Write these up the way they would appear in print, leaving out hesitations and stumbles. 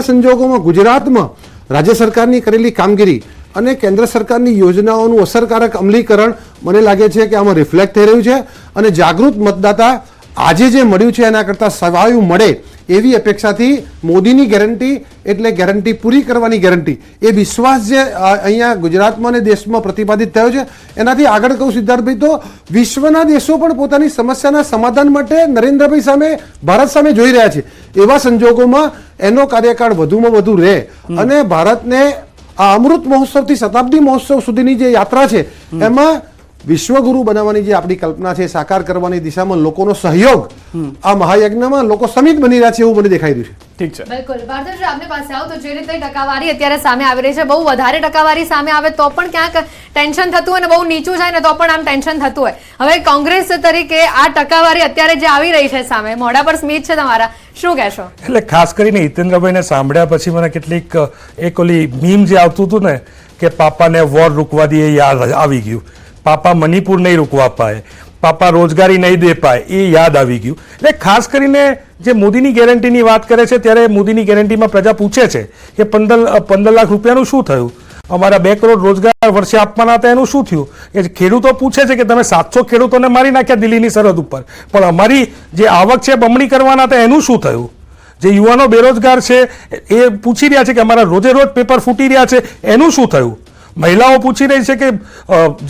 સંજોગોમાં ગુજરાતમાં રાજ્ય સરકારની કરેલી કામગીરી અને કેન્દ્ર સરકારની યોજનાઓનું અસરકારક અમલીકરણ મને લાગે છે કે આમાં રિફ્લેક્ટ થઈ રહ્યું છે અને જાગૃત મતદાતા આજે જે મળ્યું છે એના કરતાં સવાયું મળે એવી અપેક્ષાથી મોદીની ગેરંટી એટલે ગેરંટી પૂરી કરવાની ગેરંટી એ વિશ્વાસ જે અહીંયા ગુજરાતમાં અને દેશમાં પ્રતિપાદિત થયો છે એનાથી આગળ કહું સિદ્ધાર્થભાઈ તો વિશ્વના દેશો પણ પોતાની સમસ્યાના સમાધાન માટે નરેન્દ્રભાઈ સામે ભારત સામે જોઈ રહ્યા છે એવા સંજોગોમાં એનો કાર્યકાળ વધુમાં વધુ રહે અને ભારતને આ અમૃત મહોત્સવથી શતાબ્દી મહોત્સવ સુધીની જે યાત્રા છે એમાં વિશ્વગુરુ બનાવવાની જે આપણી કલ્પના છે સાકાર કરવાની દિશામાં લોકોનો સહયોગ આ મહાયજ્ઞમાં લોકો સમિત બની રહ્યા છે એવું મને દેખાઈ રહ્યું છે. ઠીક છે, બિલકુલ. ભારતજી, આપની પાસે આવો તો જે રીતે ટકાવારી અત્યારે સામે આવી રહી છે, બહુ વધારે ટકાવારી સામે આવે તો પણ ક્યાંક ટેન્શન થતું હોય ને બહુ નીચું જાય ને તો પણ આમ ટેન્શન થતું હોય. હવે કોંગ્રેસ તરીકે આ ટકાવારી અત્યારે જે આવી રહી છે સામે, મોઢા પર સ્મિત છે તમારા, શું કહેશો? એટલે ખાસ કરીને હિતેન્દ્રભાઈને સાંભળ્યા પછી મને કેટલીક એક ઓલી મીમ જે આવતું હતું ને કે પાપાને વોર રૂકવા દે યાદ આવી ગયું. પાપા મણિપુર નહીં રૂકવા પાય, પાપા રોજગારી નહીં દે પાય, એ યાદ આવી ગયું. એટલે ખાસ કરીને જે મોદીની ગેરંટીની વાત કરે છે ત્યારે મોદીની ગેરંટીમાં પ્રજા પૂછે છે કે 15 લાખ રૂપિયાનું શું થયું, અમારા 2 કરોડ રોજગાર વર્ષે આપવાના હતા એનું શું થયું. એ ખેડૂતો પૂછે છે કે તમે 700 ખેડૂતોને મારી નાખ્યા દિલ્હીની સરહદ ઉપર, પણ અમારી જે આવક છે બમણી કરવાના હતા એનું શું થયું. જે યુવાનો બેરોજગાર છે એ પૂછી રહ્યા છે કે અમારા રોજે રોજ પેપર ફૂટી રહ્યા છે એનું શું થયું. મહિલાઓ પૂછી રહી છે કે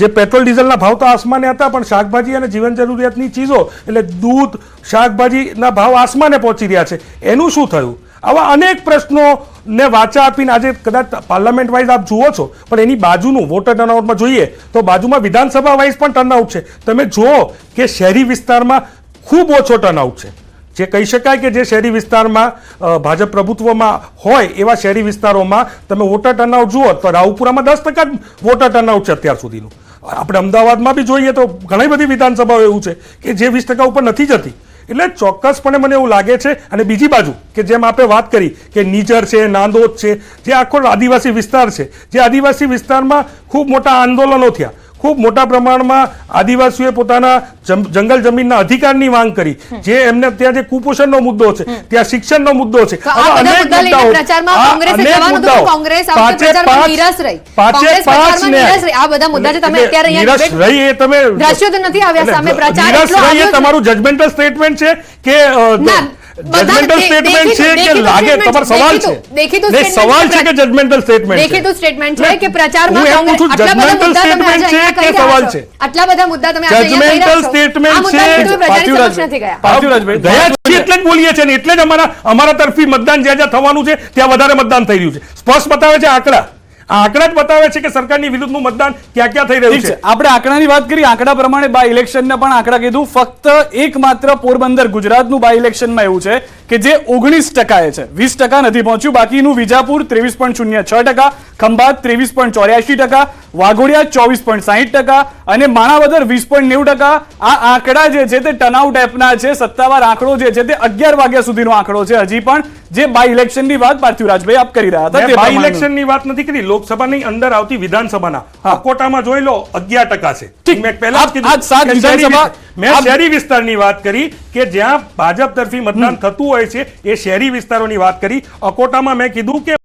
જે પેટ્રોલ ડીઝલના ભાવ તો આસમાને હતા પણ શાકભાજી અને જીવન જરૂરિયાતની ચીજો એટલે દૂધ શાકભાજીના ભાવ આસમાને પહોંચી રહ્યા છે એનું શું થયું. આવા અનેક પ્રશ્નોને વાચા આપીને આજે કદાચ પાર્લામેન્ટ વાઇઝ આપ જુઓ છો પણ એની બાજુનું વોટર ટર્નઆઉટમાં જોઈએ તો બાજુમાં વિધાનસભા વાઇઝ પણ ટર્નઆઉટ છે. તમે જુઓ કે શહેરી વિસ્તારમાં ખૂબ ઓછો ટર્નઆઉટ છે. જે કહી શકાય કે જે શહેરી વિસ્તારમાં ભાજપ પ્રભુત્વમાં હોય એવા શહેરી વિસ્તારોમાં તમે વોટર ટર્નઆઉટ જુઓ તો રાવપુરામાં 10% વોટર ટર્નઆઉટ છે અત્યાર સુધીનું. આપણે અમદાવાદમાં બી જોઈએ તો ઘણી બધી વિધાનસભાઓ એવું છે કે જે 20% ઉપર નથી જતી. એટલે ચોક્કસપણે મને એવું લાગે છે. અને બીજી બાજુ કે જેમ આપણે વાત કરી કે નિઝર છે, નાંદોદ છે, જે આખો આદિવાસી વિસ્તાર છે, જે આદિવાસી વિસ્તારમાં ખૂબ મોટા આંદોલનો થયા, ખૂબ મોટા પ્રમાણમાં આદિવાસીઓએ પોતાના જંગલ જમીનના અધિકારની માંગ કરી, જે એમને ત્યાં જે કુપોષણનો મુદ્દો છે, ત્યાં શિક્ષણનો મુદ્દો છે, તમારું જજમેન્ટલ સ્ટેટમેન્ટ છે કે જજમેન્ટલ સ્ટેટમેન્ટ છે કે લાગે તમારો સવાલ છે. દેખીતું સવાલ છે કે જજમેન્ટલ સ્ટેટમેન્ટ દેખીતું સ્ટેટમેન્ટ છે કે પ્રચારમાં જજમેન્ટલ સ્ટેટમેન્ટ છે કે સવાલ છે. આટલા બધા મુદ્દા તમે જજમેન્ટલ સ્ટેટમેન્ટ છે. પાર્થિવરાજભાઈ ગયા છે એટલે જ બોલીએ છે ને એટલે જ અમારા તરફી મતદાન જ્યાં જ્યાં થવાનું છે ત્યાં વધારે મતદાન થઈ રહ્યું છે. સ્પષ્ટ બતાવે છે આંકડા. આ આંકડા જ બતાવે છે કે સરકારની વિરુદ્ધનું મતદાન ક્યાં ક્યાં થઈ રહ્યું છે. આપણે આંકડાની વાત કરી, આંકડા પ્રમાણે બાય ઇલેક્શનના પણ આંકડા કીધું. ફક્ત એકમાત્ર પોરબંદર ગુજરાતનું બાય ઇલેક્શનમાં એવું છે કે જે 19% છે, 20% નથી પહોંચ્યું. બાકીનું વિજાપુર 23.06%, ખંભાત 23.84%, વાઘોડિયા 24.60% અને માણાવદર 20.90%. આ આંકડા જે છે તે ટર્નઆઉટ એપના છે. સત્તાવાર આંકડો જે છે તે 11 વાગ્યા સુધીનો આંકડો છે. હજી પણ જે બાય ઇલેક્શનની વાત પાર્થિવરાજભાઈ આપ કરી રહ્યા હતા, બાય ઇલેક્શનની વાત નથી કરી, લોકસભાની અંદર આવતી વિધાનસભાના અકોટામાં જોઈ લો 11% છે. મેં પહેલા જ કીધું મેં શહેરી વિસ્તારની વાત કરી કે જ્યાં ભાજપ તરફી મતદાન થતું હોય છે એ શહેરી વિસ્તારોની વાત કરી. અકોટામાં મેં કીધું કે